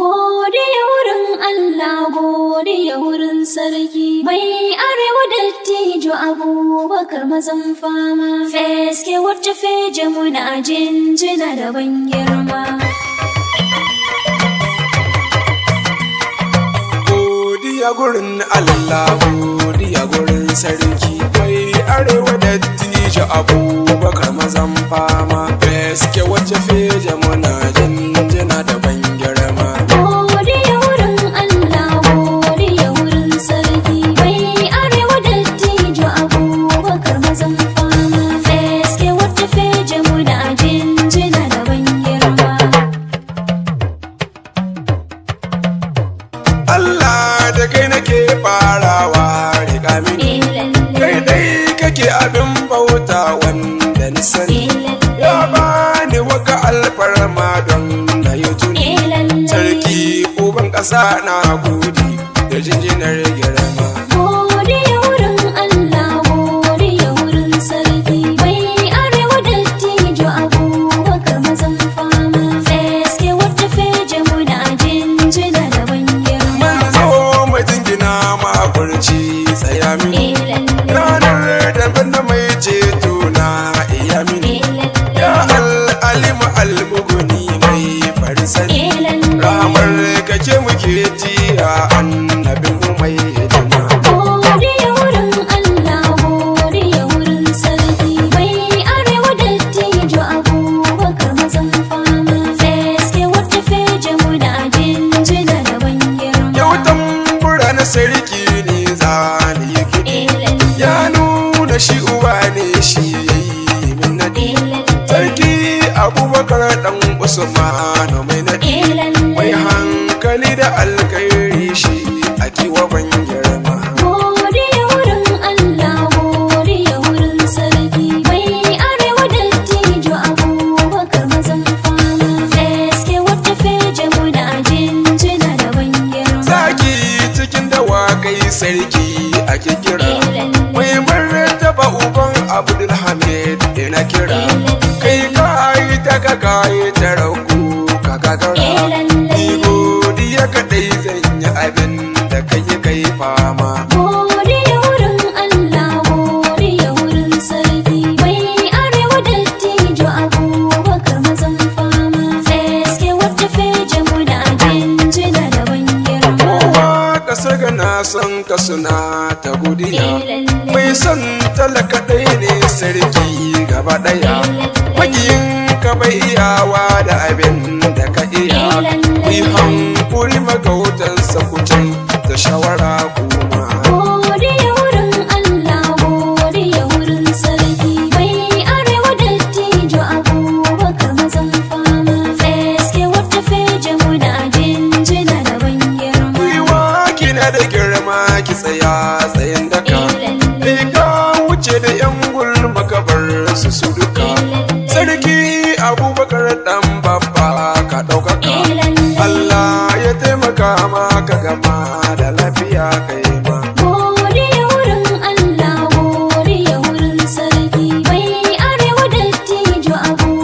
Godiya wurin Allah, godiya wurin sarki, mai arewa dattijo Abubakar mazan fama. Feske wacce feje muna jinjina da ban girma. Godiya gurin Allah, godiya gurin sarki, mai arewa dattijo Abubakar mazan fama. Feske wacce feje muna jinjina da ban girma. Godiya wurin Allah, godiya wurin sarki, mai arewa dattijo Abubakar mazan fama. Feske wacce feje muna jinjina da ban girma. Allah da kai nake farawa riga mini, kai dai kake abin bauta wanda ni sani. Ya bani waka alfarma don na yi tuni, sarki uban ƙasa na gode da jinjinar girma. Godiya wurin Allah, godiya wurin sarki, mai arewa dattijo Abubakar mazan fama. Feske wacce feje muna jinjina da ban girma. Mun zo mu jingina makurci tsaya mini, ranar da banda mai ceto na iya mini. Ya al'alimu almuguni mai farisani, ramar kake muke ji a annabin mai hidima. Godiya wurin Allah, godiya wurin sarki, mai arewa dattijo Abubakar mazan fama. Feske wacce feje muna jinjina da ban girma. Yau tambura na sarki ne za ni yi kiɗi, ya nuna shi uba ne shi ya yi min naɗi. Sarki Abubakar ɗan Usmanu mai naɗi, mai hankali da alkairi shi a kiwa ban girma. Godiya wurin Allah, godiya wurin sarki, mai arewa dattijo Abubakar mazan fama. Feske wacce feje muna jinjina da ban girma. Zaki cikin dawakai sarki ake kira, mai martaba uban Abdulhamid ina kira. Kai kayi ta ka kayi ta ragu ka gagara, ni godiya kaɗai zan yi abin da kai fama. Godiya wurin Allah, godiya wurin sarki, mai arewa dattijo Abubakar mazan fama. Feske wacce feje muna jinjina da ban girma. Kowa ƙasar ga na son ka suna ta godiya, mai son talaka ɗaya ne sarki gaba ɗaya. Magiyin ka bai iyawa da abin da ka iya, yi hankuri magautan sakucin da shawara kuma. Godiya wurin Allah, godiya wurin sarki, mai arewa dattijo Abubakar mazan fama. Feske wacce feje muna jinjina da ban girma. Gwiwa kina da girma ki tsaya tsayin daka, kai ka wuce da yan gulma ka bar su duka. Sarki Abubakar ɗan babba ka ɗaukaka, Allah ya taimaka ma ka gama